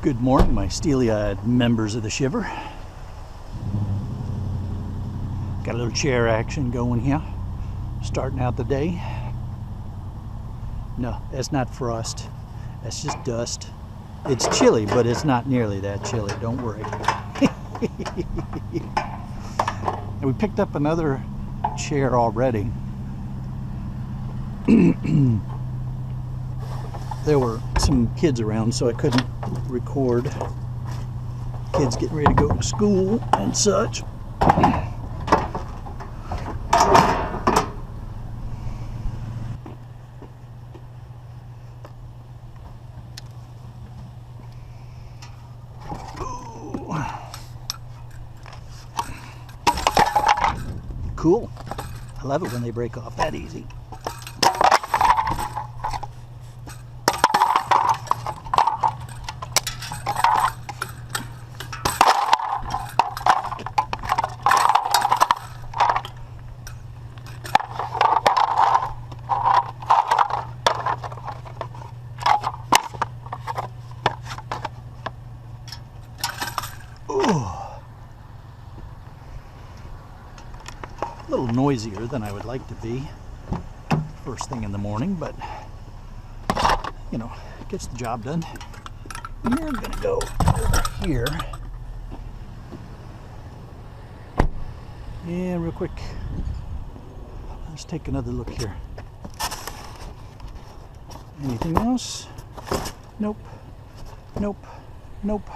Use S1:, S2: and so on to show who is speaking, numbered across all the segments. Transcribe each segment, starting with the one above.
S1: Good morning, my steely-eyed members of the Shiver. Got a little chair action going here. Starting out the day. No, that's not frost. That's just dust. It's chilly, but it's not nearly that chilly. Don't worry. And we picked up another chair already. There were some kids around, so I couldn't record. Kids getting ready to go to school and such. Cool. I love it when they break off that easy. A little noisier than I would like to be first thing in the morning, but you know, it gets the job done. We're gonna go over here and real quick, let's take another look here. Anything else? Nope, nope, nope.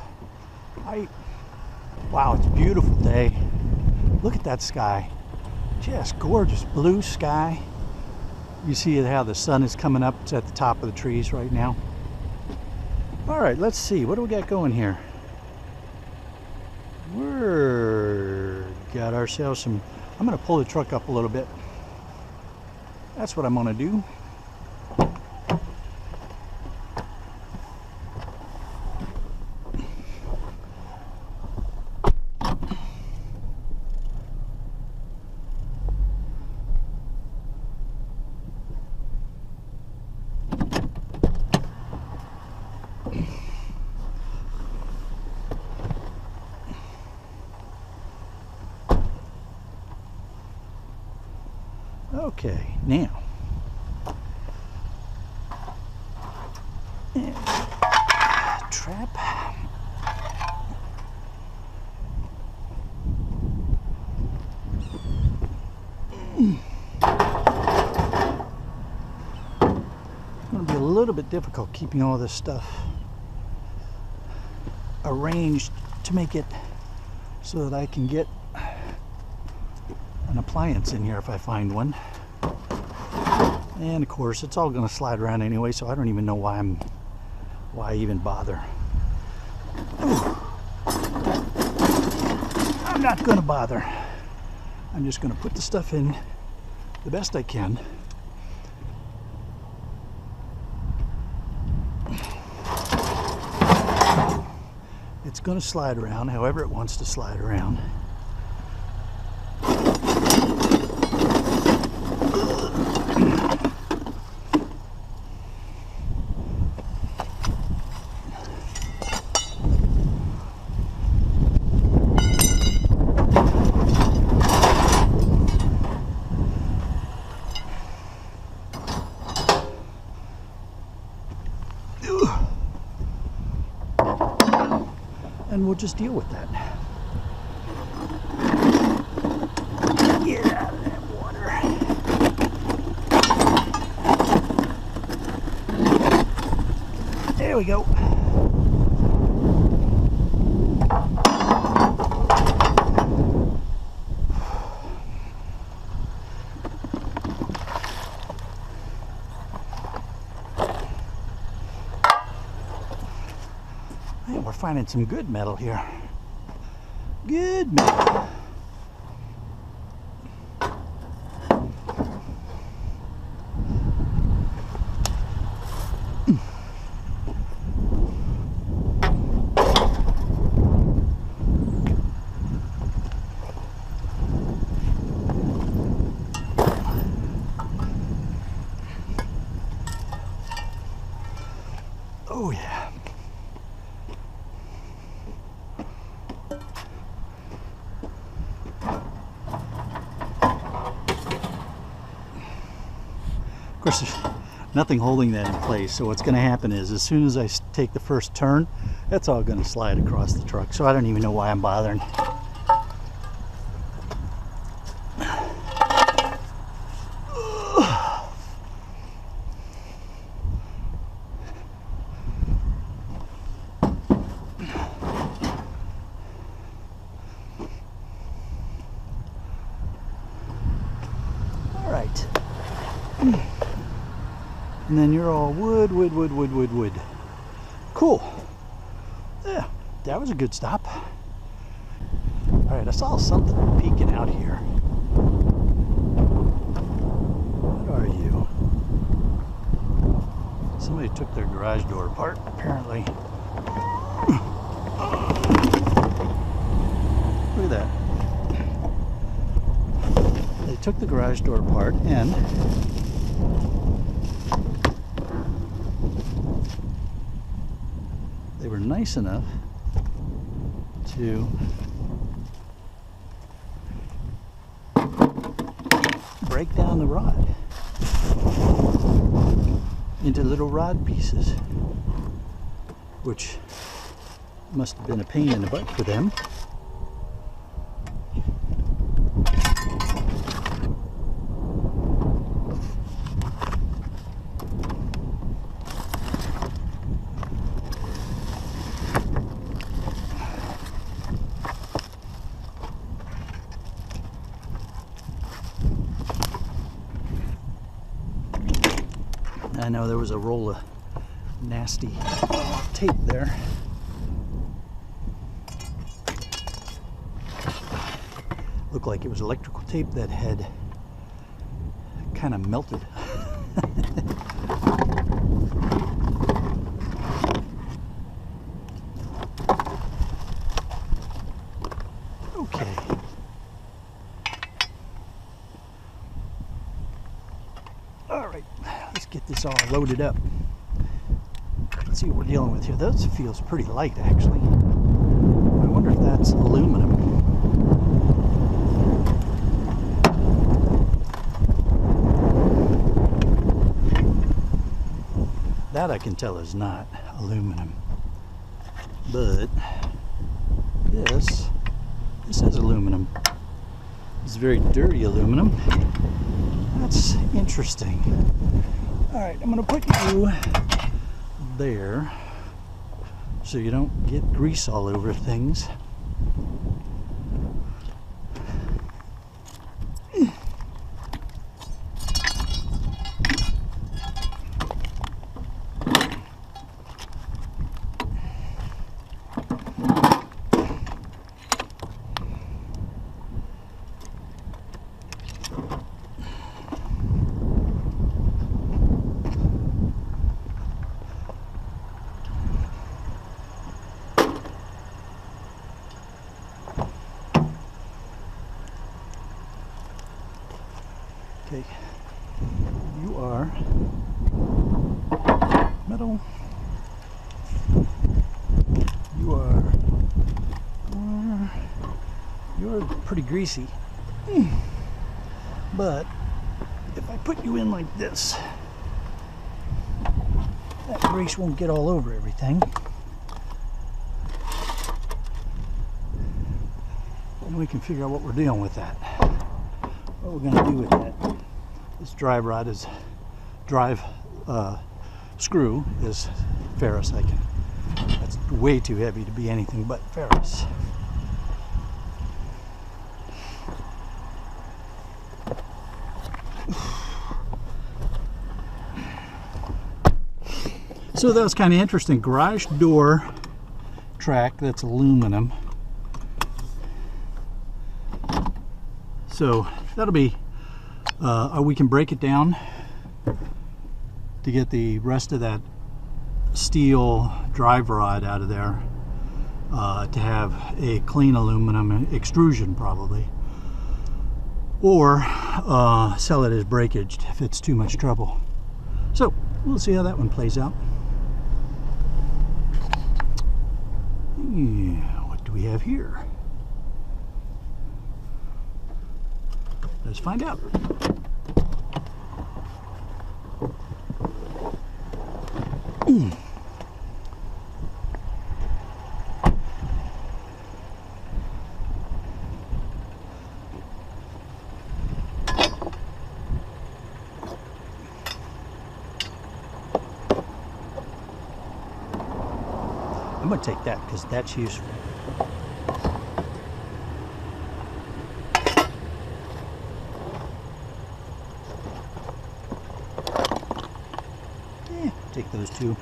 S1: Wow, it's a beautiful day. Look at that sky. Just gorgeous blue sky. You see how the sun is coming up. It's at the top of the trees right now. All right, let's see. What do we got going here? We're got ourselves some... I'm going to pull the truck up a little bit. That's what I'm going to do. Okay, now, trap. It's going to be a little bit difficult keeping all this stuff arranged to make it so that I can get an appliance in here if I find one. And of course it's all going to slide around anyway, so I don't even know why I even bother. Ooh. I'm not going to bother. I'm just going to put the stuff in the best I can. It's going to slide around however it wants to slide around. And we'll just deal with that. Get out of that water. There we go. Man, we're finding some good metal here. Good metal. Oh yeah. course, there's nothing holding that in place. So what's going to happen is, as soon as I take the first turn, that's all going to slide across the truck. So I don't even know why I'm bothering. And then you're all wood. Cool. Yeah, that was a good stop. All right, I saw something peeking out here. What are you? Somebody took their garage door apart, apparently. Look at that. They took the garage door apart and they were nice enough to break down the rod into little rod pieces, which must have been a pain in the butt for them. I know there was a roll of nasty tape there. Looked like it was electrical tape that had kind of melted. Okay. All right. Let's get this all loaded up. Let's see what we're dealing with here. This feels pretty light, actually. I wonder if that's aluminum. That I can tell is not aluminum. But this is aluminum. It's very dirty aluminum. That's interesting. All right, I'm going to put you there so you don't get grease all over things. Okay, you are metal. You're pretty greasy. But if I put you in like this, that grease won't get all over everything. And we can figure out what we're doing with that. What we're going to do with that. This drive rod is screw is ferrous. That's way too heavy to be anything but ferrous. So that was kind of interesting. Garage door track that's aluminum. So that'll be, we can break it down to get the rest of that steel drive rod out of there to have a clean aluminum extrusion probably, or sell it as breakage if it's too much trouble. So we'll see how that one plays out. What do we have here? Let's find out. I'm going to take that because that's useful. Take those two.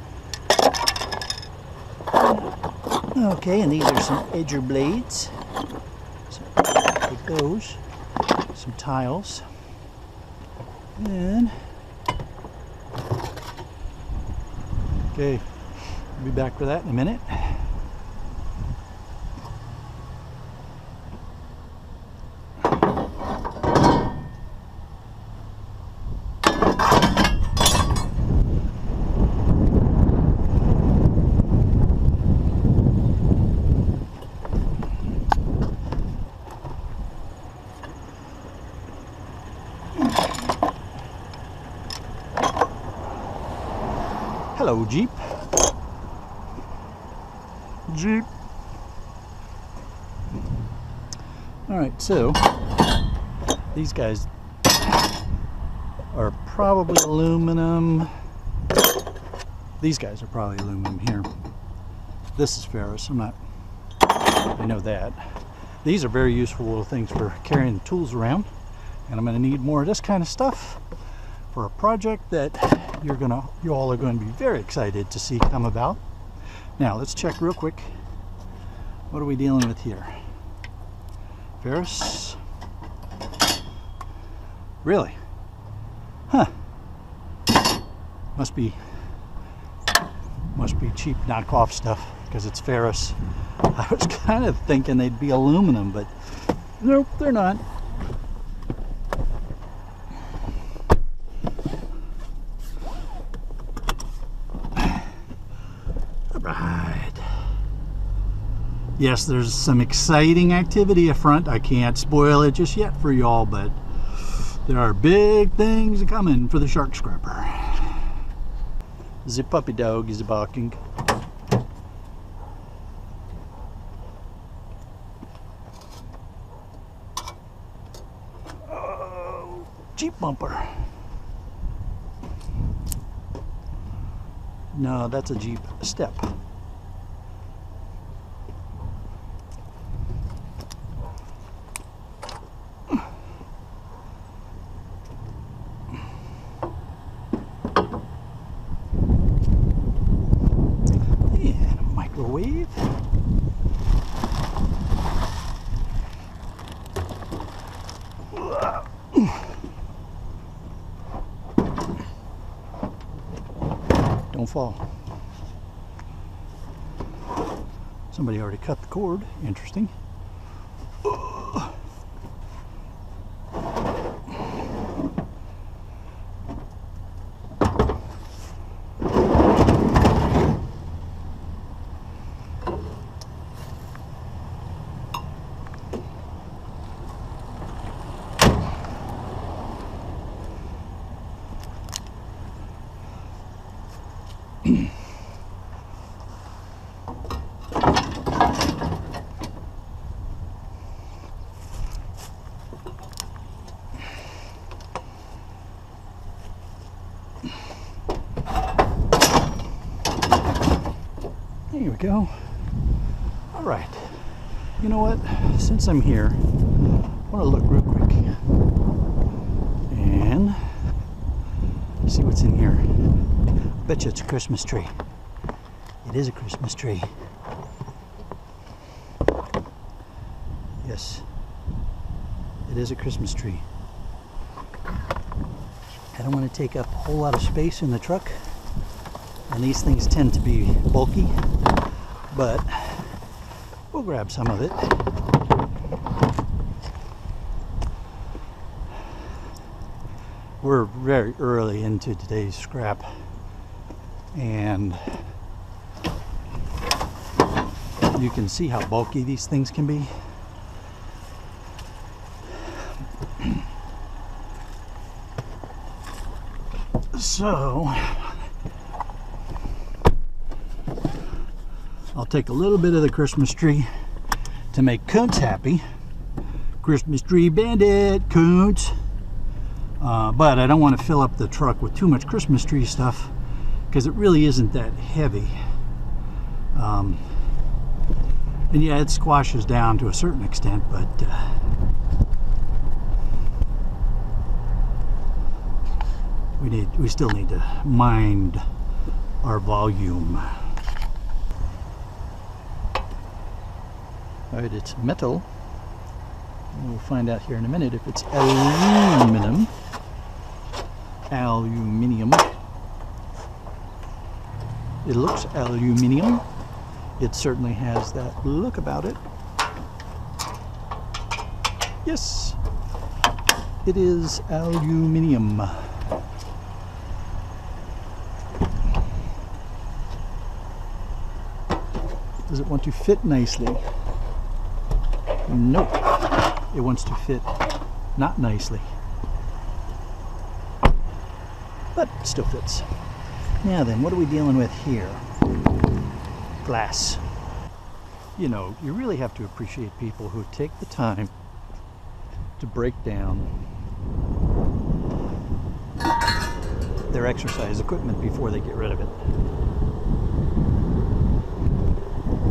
S1: Okay, and these are some edger blades. So take those. Some tiles. And okay, I'll be back for that in a minute. Hello, Jeep. Jeep. Alright, so these guys are probably aluminum. These guys are probably aluminum here. This is ferrous. I know that. These are very useful little things for carrying the tools around. And I'm going to need more of this kind of stuff for a project that you all are going to be very excited to see come about. Now let's check real quick. What are we dealing with here? Ferrous? Really? Huh. Must be cheap knockoff stuff because it's ferrous. I was kind of thinking they'd be aluminum, but nope, they're not. Yes, there's some exciting activity up front. I can't spoil it just yet for y'all, but there are big things coming for the shark scrapper. The puppy dog is barking. Oh, Jeep bumper. No, that's a Jeep step. Microwave. Don't fall. Somebody already cut the cord. Interesting. There we go. All right. You know what? Since I'm here, I want to look real quick and see what's in here. I bet you it's a Christmas tree. It is a Christmas tree. Yes, it is a Christmas tree. I don't want to take up a whole lot of space in the truck, and these things tend to be bulky, but we'll grab some of it. We're very early into today's scrap, and you can see how bulky these things can be. So I'll take a little bit of the Christmas tree to make Kuntz happy. Christmas tree bandit, Kuntz. But I don't want to fill up the truck with too much Christmas tree stuff because it really isn't that heavy. And yeah, it squashes down to a certain extent, but we still need to mind our volume. All right, it's metal. We'll find out here in a minute if it's aluminum. Aluminium. It looks aluminium. It certainly has that look about it. Yes, it is aluminium. Does it want to fit nicely? Nope. It wants to fit not nicely. But it still fits. Now then, what are we dealing with here? Glass. You know, you really have to appreciate people who take the time to break down their exercise equipment before they get rid of it.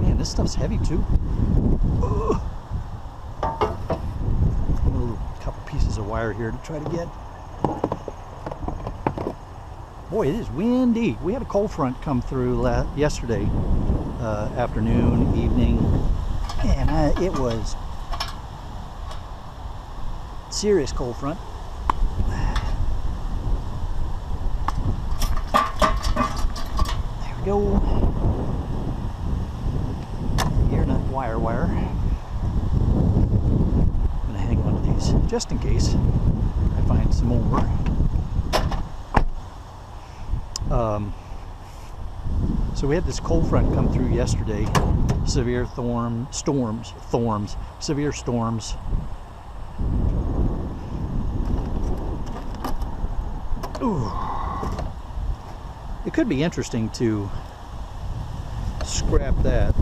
S1: Man, this stuff's heavy too. Ugh. A little couple pieces of wire here to try to get. Boy, it is windy. We had a cold front come through yesterday afternoon, evening, and it was serious cold front. There we go. Here, not wire. I'm gonna hang on to these just in case I find some more. So we had this cold front come through yesterday. Severe severe storms. Ooh. It could be interesting to scrap that.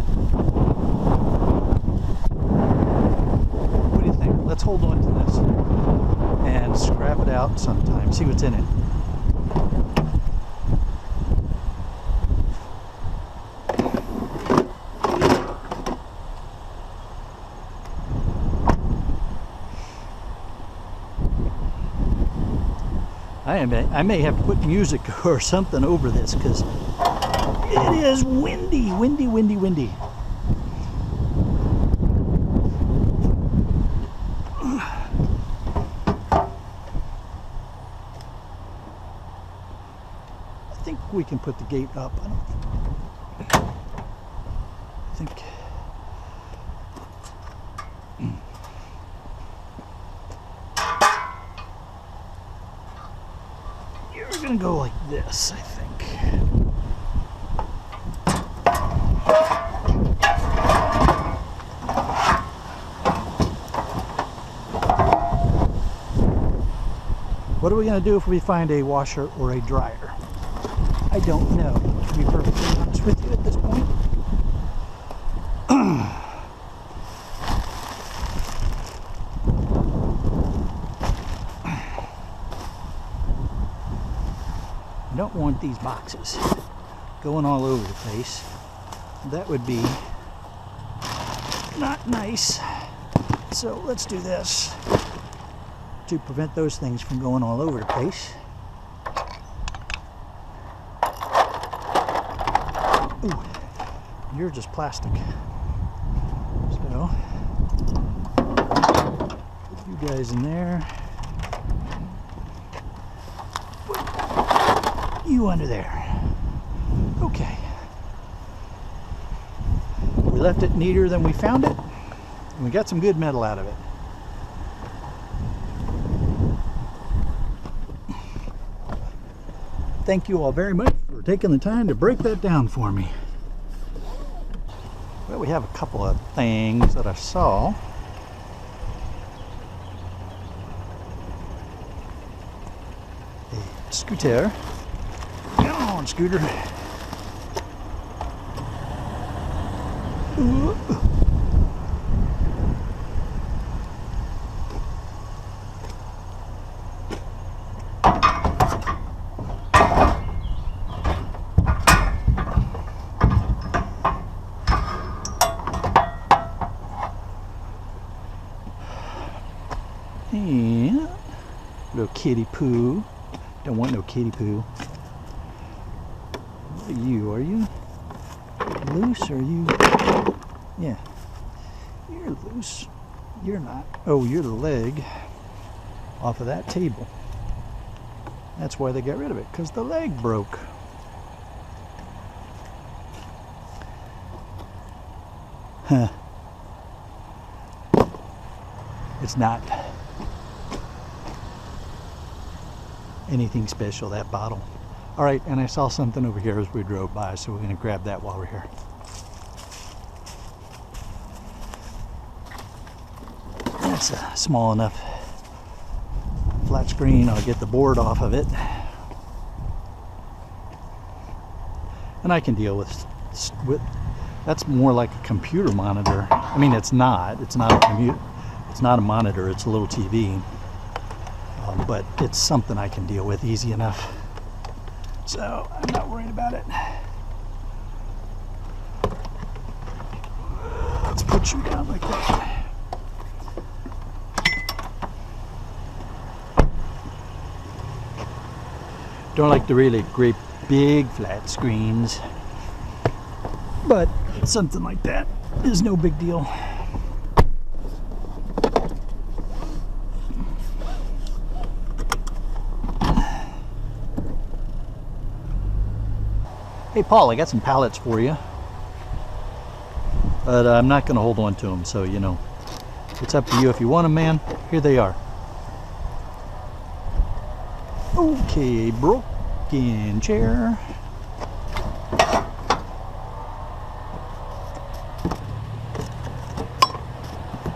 S1: What do you think? Let's hold on to this and scrap it out sometime, see what's in it. I may have to put music or something over this because it is windy. I think we can put the gate up. I think. We're gonna go like this, I think. What are we gonna do if we find a washer or a dryer? I don't know, to be perfectly honest with you at this point. I don't want these boxes going all over the place. That would be not nice. So let's do this to prevent those things from going all over the place. Ooh, you're just plastic. So, put you guys in there. You under there. Okay. We left it neater than we found it, and we got some good metal out of it. Thank you all very much for taking the time to break that down for me. Well, we have a couple of things that I saw. A scooter. Come on, scooter. And little kitty poo. Don't want no kitty poo. What are you? Are you loose? Or are you? Yeah. You're loose. You're not. Oh, you're the leg off of that table. That's why they got rid of it, because the leg broke. Huh. It's not anything special, that bottle. All right, and I saw something over here as we drove by, so we're going to grab that while we're here. That's a small enough flat screen. I'll get the board off of it. And I can deal with that's more like a computer monitor. I mean, it's not a monitor, it's a little TV. But it's something I can deal with easy enough. So I'm not worried about it. Let's put you down like that. Don't like the really great big flat screens, but something like that is no big deal. Hey Paul, I got some pallets for you, but I'm not going to hold on to them, so you know, it's up to you if you want them, man. Here they are. Okay, broken chair.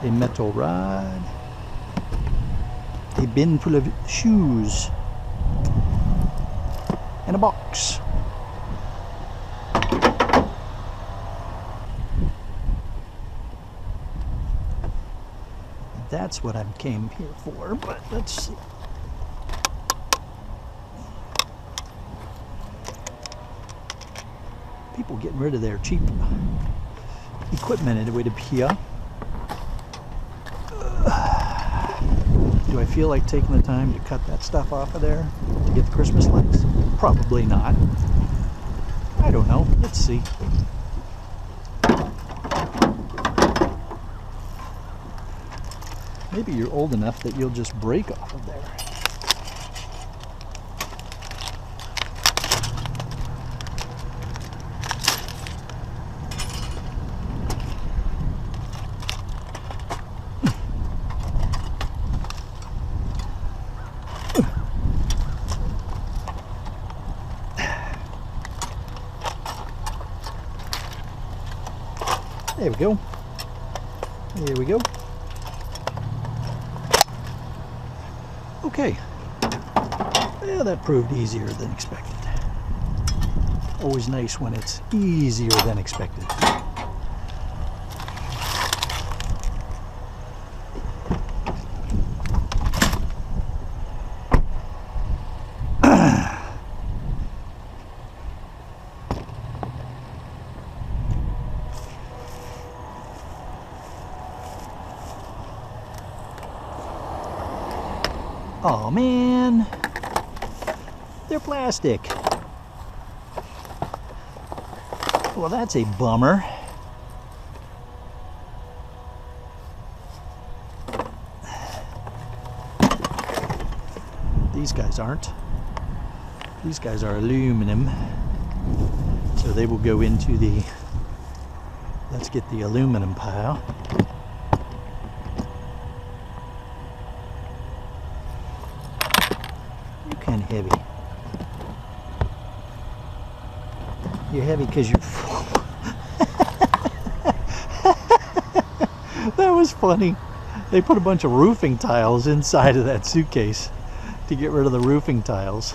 S1: A metal rod. A bin full of shoes. And a box. That's what I came here for, but let's see. People getting rid of their cheap equipment, it would appear. Do I feel like taking the time to cut that stuff off of there to get the Christmas lights? Probably not. I don't know. Let's see. Maybe you're old enough that you'll just break off of there. There we go. There we go. Okay. Yeah, that proved easier than expected. Always nice when it's easier than expected. Oh man, they're plastic. Well, that's a bummer. These guys aren't. These guys are aluminum. So they will go into the, let's get the aluminum pile. Kind of heavy. You're heavy because you're full. That was funny. They put a bunch of roofing tiles inside of that suitcase to get rid of the roofing tiles.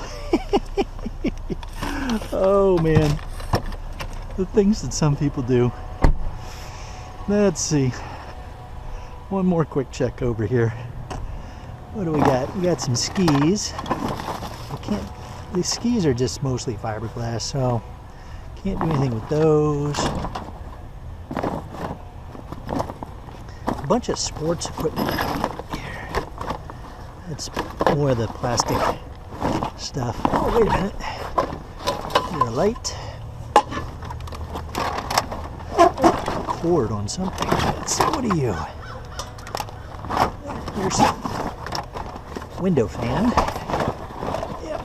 S1: Oh man, the things that some people do. Let's see. One more quick check over here. What do we got? We got some skis. These skis are just mostly fiberglass, so can't do anything with those. A bunch of sports equipment here. That's more of the plastic stuff. Oh, wait a minute. Is there a light? Cord on something. Let's see, what are you? There's a window fan. Yep.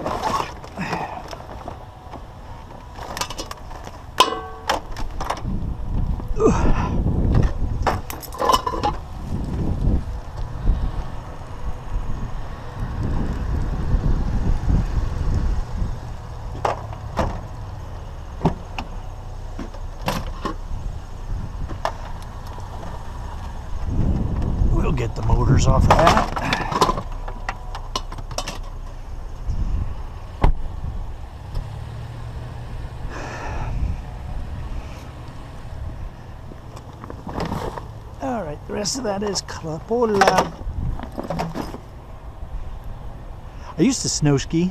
S1: We'll get the motors off of that. Alright, the rest of that is clapola. I used to snow ski.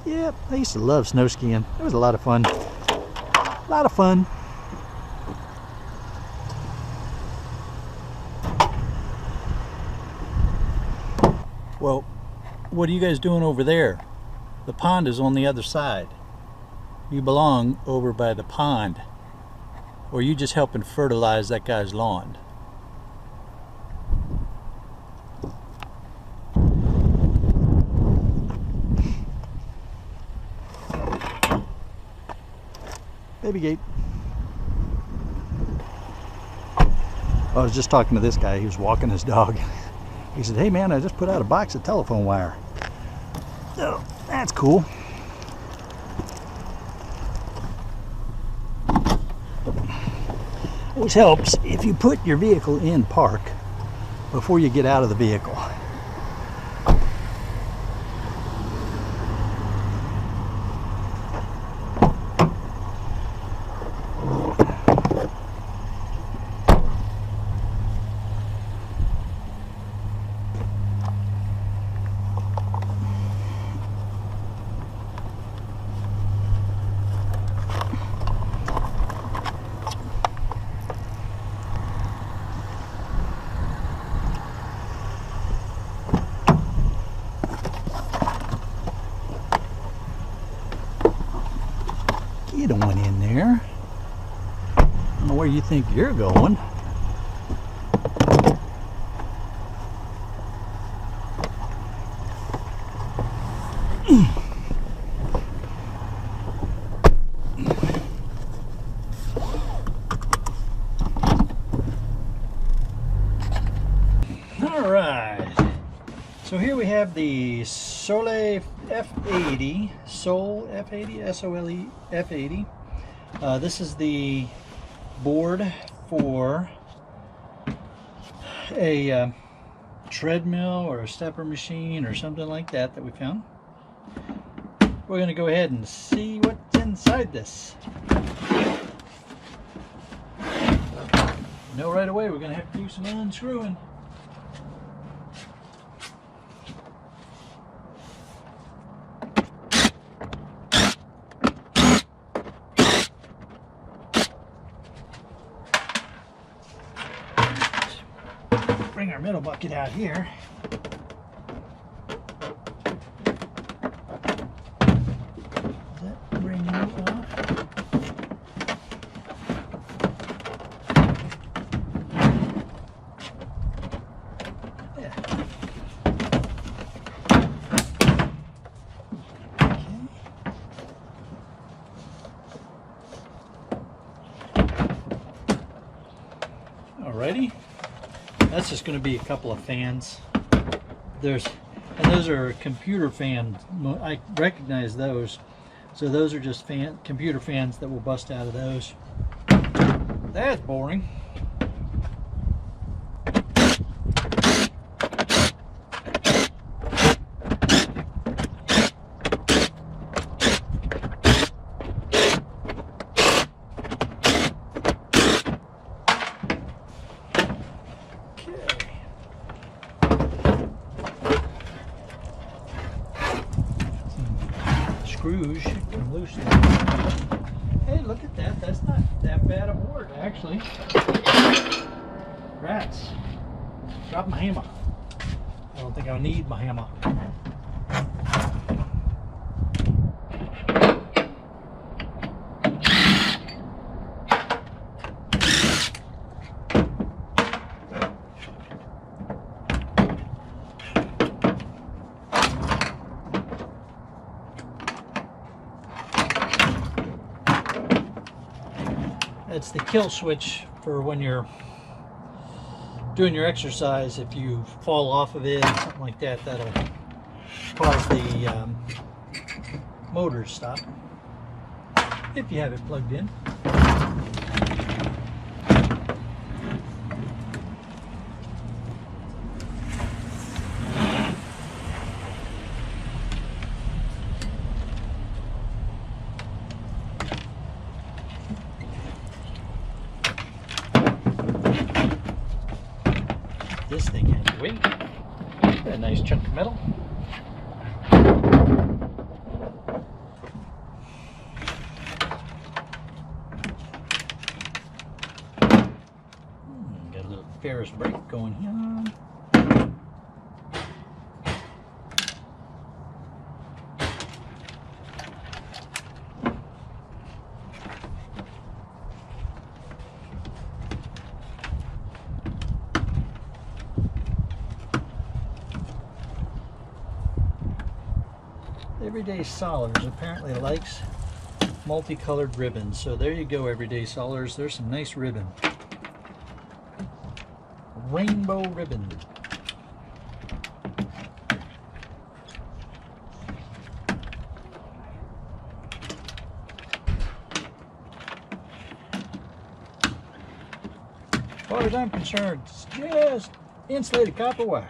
S1: Yep, I used to love snow skiing. It was a lot of fun. A lot of fun. Well, what are you guys doing over there? The pond is on the other side. You belong over by the pond. Or are you just helping fertilize that guy's lawn? Baby gate. I was just talking to this guy. He was walking his dog. He said, hey man, I just put out a box of telephone wire. Oh, that's cool. Always helps if you put your vehicle in park before you get out of the vehicle. Get on in there. I don't know where you think you're going. All right. So here we have the Sole F80, Sole F80, S-O-L-E F80. This is the board for a treadmill or a stepper machine or something like that we found. We're going to go ahead and see what's inside this. Know right away we're going to have to do some unscrewing. Bring our middle bucket out here. Does that bring you off? Yeah. Okay. Alrighty. That's just going to be a couple of fans. And those are computer fans. I recognize those. So those are just computer fans that will bust out of those. That's boring. screws should come loose now. Hey, look at that. That's not that bad a board, actually. Rats. Drop my hammer. I don't think I need my hammer. It's the kill switch for when you're doing your exercise. If you fall off of it or something like that, that'll cause the motor to stop if you have it plugged in. This thing has weight. A nice chunk of metal. Got a little Ferris brake going here. Everyday Solers apparently likes multicolored ribbons, so there you go, Everyday Solers. There's some nice ribbon. Rainbow ribbon. As far as I'm concerned, it's just insulated copper wire.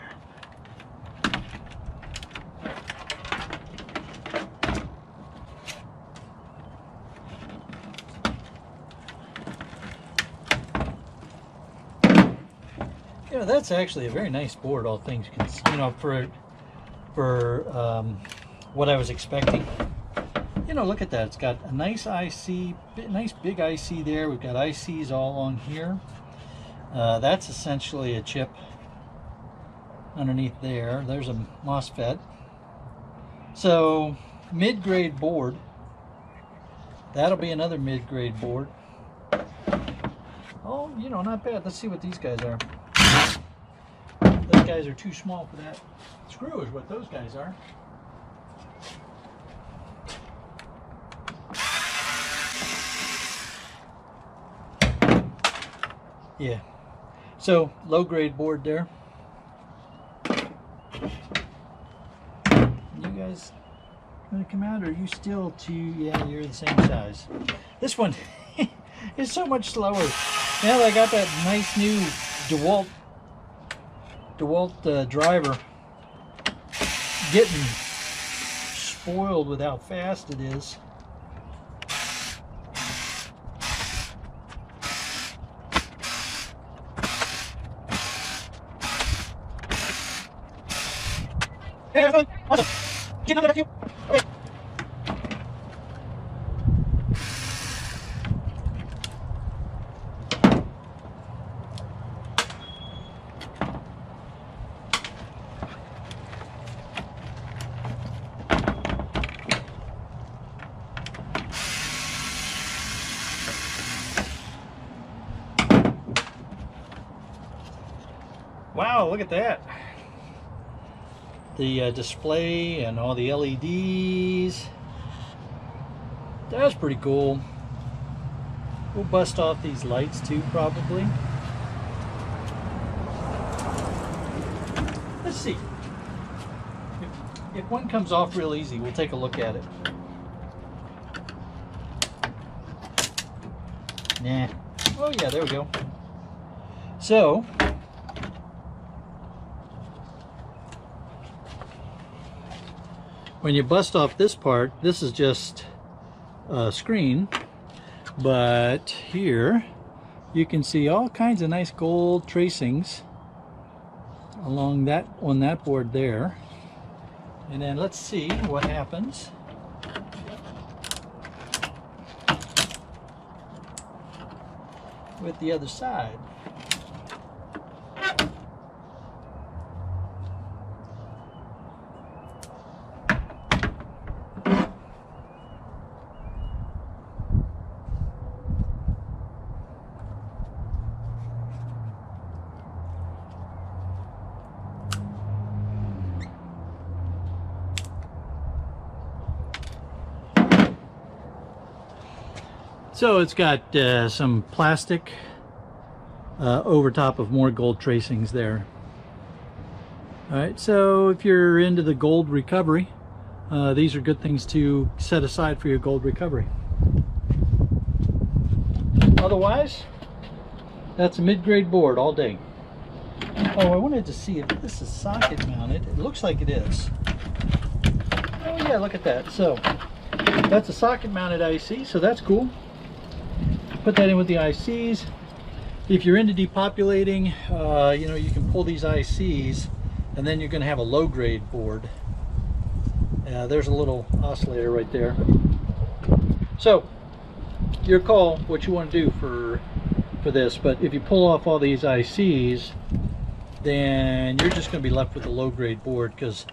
S1: You know, that's actually a very nice board, all things considered, you know, for what I was expecting. You know, look at that. It's got a nice IC, nice big IC there. We've got ICs all along here. That's essentially a chip underneath there. There's a MOSFET. So, mid-grade board. That'll be another mid-grade board. Oh, you know, not bad. Let's see what these guys are. Those guys are too small for that screw is what those guys are. Yeah. So, low grade board there. You guys gonna come out, or are you still too? Yeah, you're the same size. This one is so much slower. Now that I got that nice new DeWalt driver, getting spoiled with how fast it is. Hey, awesome. Get another vacuum. Okay. Wow, look at that. The display and all the LEDs. That's pretty cool. We'll bust off these lights too, probably. Let's see. If one comes off real easy, we'll take a look at it. Nah. Oh yeah, there we go. So, when you bust off this part, this is just a screen, but here you can see all kinds of nice gold tracings along that on that board there. And then let's see what happens with the other side. So it's got some plastic over top of more gold tracings there. Alright, so if you're into the gold recovery, these are good things to set aside for your gold recovery. Otherwise, that's a mid-grade board all day. Oh, I wanted to see if this is socket mounted. It looks like it is. Oh yeah, look at that. So that's a socket mounted IC, so that's cool. Put that in with the ICs. If you're into depopulating, you know, you can pull these ICs and then you're going to have a low-grade board. There's a little oscillator right there. So your call what you want to do for this, but if you pull off all these ICs, then you're just going to be left with a low-grade board, because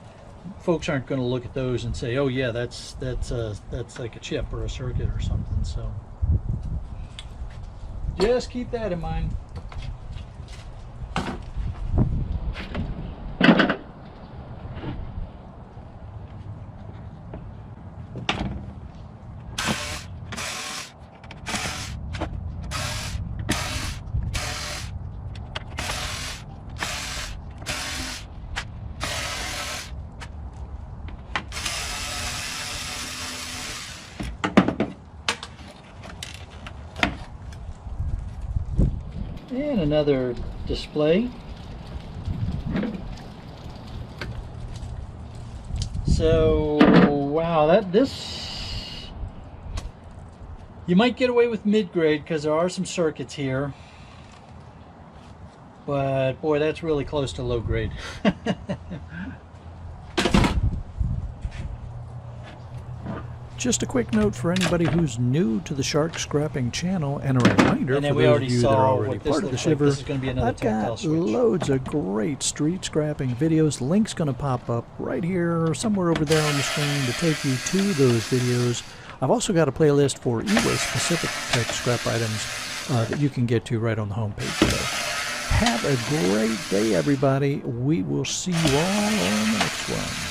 S1: folks aren't going to look at those and say, oh yeah, that's like a chip or a circuit or something. So just keep that in mind. And another display. So wow, this you might get away with mid-grade because there are some circuits here, but boy, that's really close to low grade.
S2: Just a quick note for anybody who's new to the Shark Scrapping channel, and a reminder for those of you that are already part of the Shiver, I've got loads of great street scrapping videos. Link's going to pop up right here or somewhere over there on the screen to take you to those videos. I've also got a playlist for e-waste specific type scrap items that you can get to right on the homepage below. Have a great day, everybody. We will see you all on the next one.